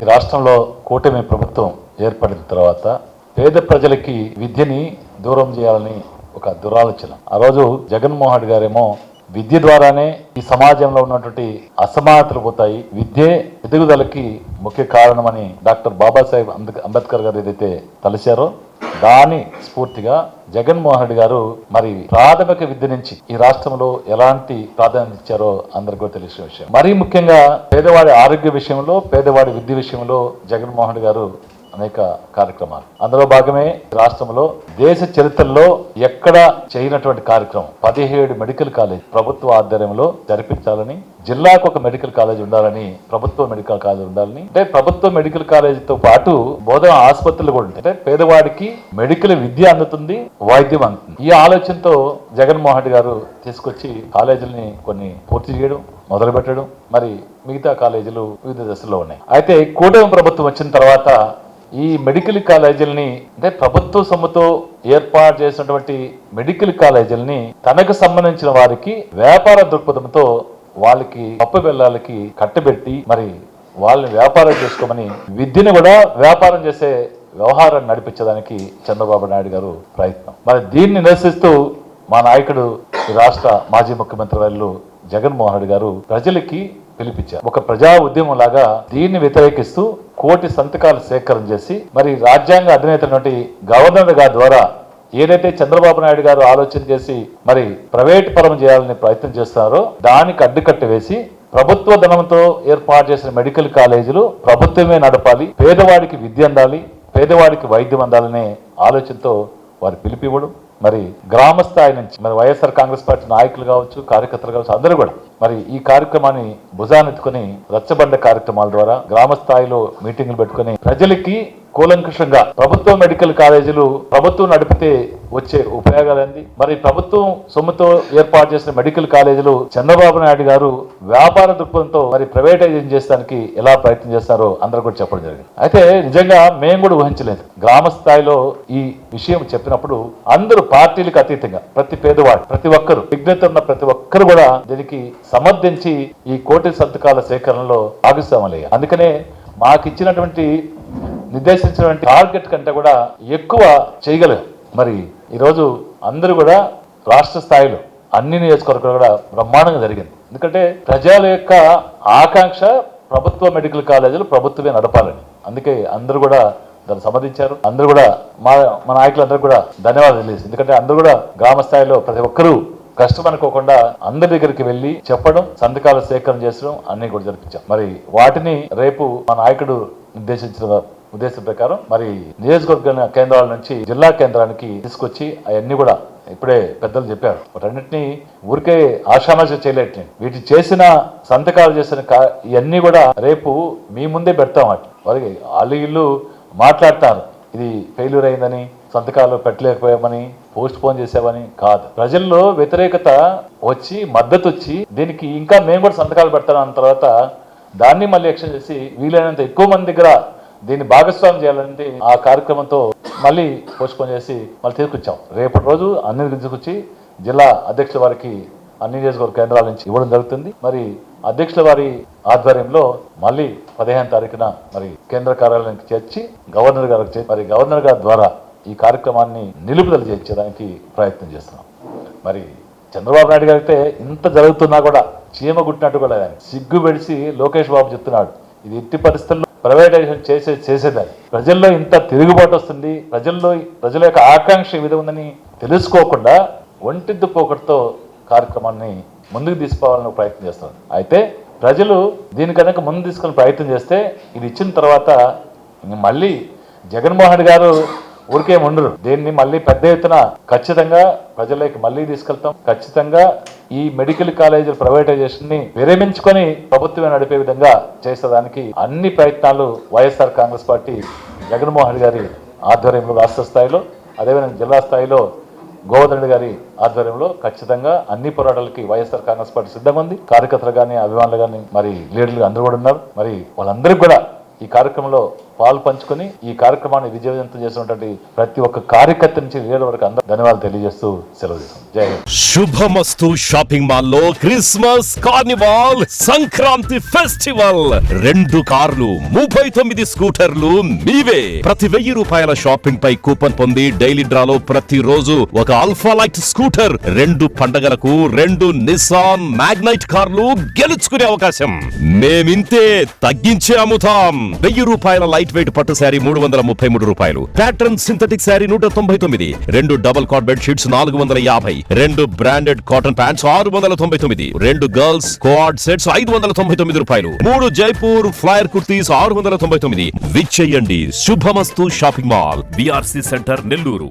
ఈ రాష్ట్రంలో కూటమి ప్రభుత్వం ఏర్పడిన తర్వాత పేద ప్రజలకి విద్యని దూరం చేయాలని ఒక దురాలోచన. ఆ రోజు జగన్మోహన్ రెడ్డి గారేమో విద్య ద్వారానే ఈ సమాజంలో ఉన్నటువంటి అసమానతలు పోతాయి, విద్యే ఎదుగుదలకి ముఖ్య కారణమని డాక్టర్ బాబాసాహెబ్ అంబేద్కర్ గారు ఏదైతే తలచారో దాని స్ఫూర్తిగా జగన్మోహన్ రెడ్డి గారు మరి ప్రాథమిక విద్య నుంచి ఈ రాష్ట్రంలో ఎలాంటి ప్రాధాన్యత ఇచ్చారో అందరికీ కూడా తెలిసిన విషయం. మరీ ముఖ్యంగా పేదవాడి ఆరోగ్య విషయంలో, పేదవాడి విద్య విషయంలో జగన్మోహన్ రెడ్డి గారు అనేక కార్యక్రమాలు. అందులో భాగమే రాష్ట్రంలో దేశ చరిత్రలో ఎక్కడ చేయనటువంటి కార్యక్రమం 17 మెడికల్ కాలేజ్ ప్రభుత్వ ఆధ్వర్యంలో జరిపించాలని, జిల్లాకు ఒక మెడికల్ కాలేజ్ ఉండాలని, ప్రభుత్వ మెడికల్ కాలేజ్ ఉండాలని, అంటే ప్రభుత్వ మెడికల్ కాలేజీతో పాటు బోధన ఆసుపత్రులు కూడా ఉంటాయి. అంటే పేదవాడికి మెడికల్ విద్య అందుతుంది, వైద్యం అందుతుంది. ఈ ఆలోచనతో జగన్మోహన్ రెడ్డి గారు తీసుకొచ్చి కాలేజీలని కొన్ని పూర్తి చేయడం మొదలు పెట్టడం, మరి మిగతా కాలేజీలు వివిధ దశల్లో ఉన్నాయి. అయితే కూటమి ప్రభుత్వం వచ్చిన తర్వాత ఈ మెడికల్ కాలేజీలని, అంటే ప్రభుత్వ సొమ్ముతో ఏర్పాటు చేసినటువంటి మెడికల్ కాలేజీలని తనకు సంబంధించిన వారికి వ్యాపార దృక్పథంతో వాళ్ళకి పప్పు బెల్లాలకి కట్టబెట్టి మరి వాళ్ళని వ్యాపారం చేసుకోమని, విద్యను కూడా వ్యాపారం చేసే వ్యవహారాన్ని నడిపించడానికి చంద్రబాబు నాయుడు గారు ప్రయత్నం. మరి దీన్ని నిరసిస్తూ మా నాయకుడు ఈ రాష్ట్ర మాజీ ముఖ్యమంత్రి వర్యులు జగన్మోహన్ రెడ్డి గారు ప్రజలకి పిలిపించారు. ఒక ప్రజా ఉద్యమం లాగా దీన్ని వ్యతిరేకిస్తూ కోటి సంతకాలు సేకరణ చేసి మరి రాజ్యాంగ అధినేత గవర్నర్ గారి ద్వారా ఏదైతే చంద్రబాబు నాయుడు గారు ఆలోచన చేసి మరి ప్రైవేట్ పరం చేయాలని ప్రయత్నం చేస్తున్నారో దానికి అడ్డుకట్ట వేసి ప్రభుత్వ ధనంతో ఏర్పాటు చేసిన మెడికల్ కాలేజీలు ప్రభుత్వమే నడపాలి, పేదవాడికి విద్య అందాలి, పేదవాడికి వైద్యం అందాలనే ఆలోచనతో వారు పిలిపివ్వడం, మరి గ్రామ స్థాయి నుంచి మరి వైఎస్ఆర్ కాంగ్రెస్ పార్టీ నాయకులు కావచ్చు, కార్యకర్తలు కావచ్చు, అందరూ కూడా మరి ఈ కార్యక్రమాన్ని భుజానెత్తుకుని రచ్చబండ కార్యక్రమాల ద్వారా గ్రామ స్థాయిలో మీటింగులు పెట్టుకుని ప్రజలకి కూలంకషంగా ప్రభుత్వ మెడికల్ కాలేజీలు ప్రభుత్వం నడిపితే వచ్చే ఉపయోగాలంది, మరి ప్రభుత్వం సొమ్ముతో ఏర్పాటు చేసిన మెడికల్ కాలేజీలు చంద్రబాబు నాయుడు గారు వ్యాపార దృక్పథంతో మరి ప్రైవేటైజేషన్ చేసడానికి ఎలా ప్రయత్నం చేస్తారో అందరూ కూడా చెప్పడం జరిగింది. అయితే నిజంగా మేము కూడా ఊహించలేదు. గ్రామ స్థాయిలో ఈ విషయం చెప్పినప్పుడు అందరూ పార్టీలకు అతీతంగా ప్రతి పేదవాడు, ప్రతి ఒక్కరు, విజ్ఞత ఉన్న ప్రతి ఒక్కరు కూడా దీనికి సమర్థించి ఈ కోటి సంతకాల సేకరణలో భాగస్వాములయ్యారు. అందుకనే మాకు ఇచ్చినటువంటి నిర్దేశించినటువంటి టార్గెట్ కంటే కూడా ఎక్కువ చేయగలం. మరి ఈరోజు అందరూ కూడా రాష్ట్ర స్థాయిలో అన్ని నియోజకవర్గాలు కూడా బ్రహ్మాండంగా జరిగింది. ఎందుకంటే ప్రజల యొక్క ఆకాంక్ష ప్రభుత్వ మెడికల్ కాలేజీలు ప్రభుత్వమే నడపాలని. అందుకే అందరూ కూడా దాన్ని సమర్థించారు. అందరూ కూడా మా నాయకులందరూ కూడా ధన్యవాదాలు తెలియజేసి, ఎందుకంటే అందరూ కూడా గ్రామ స్థాయిలో ప్రతి ఒక్కరూ కష్టం అనుకోకుండా అందరి దగ్గరికి వెళ్లి చెప్పడం, సంతకాల సేకరణ చేసడం అన్ని కూడా జరిపించాం. మరి వాటిని రేపు మా నాయకుడు నిర్దేశించిన ఉద్దేశం ప్రకారం మరి నియోజకవర్గ కేంద్రాల నుంచి జిల్లా కేంద్రానికి తీసుకొచ్చి అవన్నీ కూడా ఇప్పుడే పెద్దలు చెప్పారు, వాటన్నిటినీ ఊరికే ఆషామాష చేయలేట్లేదు. వీటి చేసిన సంతకాలు చేసిన ఇవన్నీ కూడా రేపు మీ ముందే పెడతాం. వారికి వాళ్ళు ఇల్లు మాట్లాడతారు, ఇది ఫెయిల్యూర్ అయిందని, సంతకాలు పెట్టలేకపోయామని, పోస్ట్ పోన్ చేసామని కాదు. ప్రజల్లో వ్యతిరేకత వచ్చి మద్దతు వచ్చి దీనికి ఇంకా మేము కూడా సంతకాలు పెడతామన్న తర్వాత దాన్ని మళ్ళీ యాక్షన్ చేసి వీలైనంత ఎక్కువ మంది దగ్గర దీన్ని భాగస్వామ్యం చేయాలంటే ఆ కార్యక్రమంతో మళ్ళీ పోస్ట్ పోన్ చేసి మళ్ళీ తీసుకొచ్చాం. రేపటి రోజు అన్ని తీసుకొచ్చి జిల్లా అధ్యక్షుల వారికి అన్ని నియోజకవర్గ కేంద్రాల నుంచి ఇవ్వడం జరుగుతుంది. మరి అధ్యక్షుల వారి ఆధ్వర్యంలో మళ్ళీ 15వ తారీఖున మరి కేంద్ర కార్యాలయానికి చేర్చి గవర్నర్ గారికి మరి గవర్నర్ గారి ద్వారా ఈ కార్యక్రమాన్ని నిలుపుదల చేయించడానికి ప్రయత్నం చేస్తున్నాం. మరి చంద్రబాబు నాయుడు గారితే ఇంత జరుగుతున్నా కూడా చీమ గుట్టినట్టు కూడా సిగ్గు పెడిసి లోకేష్ బాబు చెప్తున్నాడు, ఇది ఎట్టి పరిస్థితుల్లో ప్రైవేటైజేషన్ చేసేదాన్ని. ప్రజల్లో ఇంత తిరుగుబాటు వస్తుంది, ప్రజల యొక్క ఆకాంక్ష ఈ విధంగా ఉందని తెలుసుకోకుండా ఒంటిద్దు పోకటితో కార్యక్రమాన్ని ముందుకు తీసుకోవాలని ప్రయత్నం చేస్తున్నారు. అయితే ప్రజలు దీని కనుక ముందు తీసుకుని ప్రయత్నం చేస్తే ఇది ఇచ్చిన తర్వాత మళ్ళీ జగన్మోహన్ రెడ్డి గారు ఊరికే ఉండరు. దీన్ని మళ్ళీ పెద్ద ఎత్తున ఖచ్చితంగా ప్రజలకి మళ్ళీ తీసుకెళ్తాం. ఖచ్చితంగా ఈ మెడికల్ కాలేజీల ప్రైవేటైజేషన్ ని విరమించుకొని ప్రభుత్వమే నడిపే విధంగా చేసేదానికి అన్ని ప్రయత్నాలు వైఎస్ఆర్ కాంగ్రెస్ పార్టీ జగన్మోహన్ రెడ్డి గారి ఆధ్వర్యంలో రాష్ట్ర స్థాయిలో, అదేవిధంగా జిల్లా స్థాయిలో గోవర్ధన్ రెడ్డి గారి ఆధ్వర్యంలో ఖచ్చితంగా అన్ని పోరాటాలకి వైఎస్ఆర్ కాంగ్రెస్ పార్టీ సిద్ధంగా ఉంది. కార్యకర్తలు కానీ, అభిమానులు కానీ, మరి లీడర్లు అందరూ కూడా ఉన్నారు. మరి వాళ్ళందరికీ కూడా ఈ కార్యక్రమంలో పాలు పంచుకొని ఈ కార్యక్రమాన్ని విజయవంతం చేసినటువంటి ప్రతి ఒక్క కార్యకర్త నుంచి లీడర్ వరకు అందరూ ధన్యవాదాలు తెలియజేస్తూ సెలవు తీసుకుంటాం. జై హింద్. శుభమస్తు షాపింగ్ మాల్ లో క్రిస్మస్ కార్నివాల్ సంక్రాంతి ఫెస్టివల్ 2 కార్లు 39 స్కూటర్లు మీవే. ప్రతి 1000 రూపాయల షాపింగ్ పై కూపన్ పొంది డైలీ డ్రాలో ప్రతి రోజు ఒక అల్ఫా లైట్ స్కూటర్, 2 పండగలకు 2 నిస్సాన్ మ్యాగ్నైట్ కార్లు గెలుచుకునే అవకాశం. మేమింతే తగ్గించే అమ్ముతాం. 1000 రూపాయల లైట్ వెయిట్ పట్టు శారీ 333 రూపాయలు, pattern synthetic sari 199, 2 double cot bed sheets 450, 2 branded cotton pants 699, 2 girls coord sets 599 రూపాయలు, 3 జైపూర్ ఫ్లైర్ కుర్తీస్ 699. విచ్చేయండి. Shubhamastu shopping mall, BRC centre, Nellore.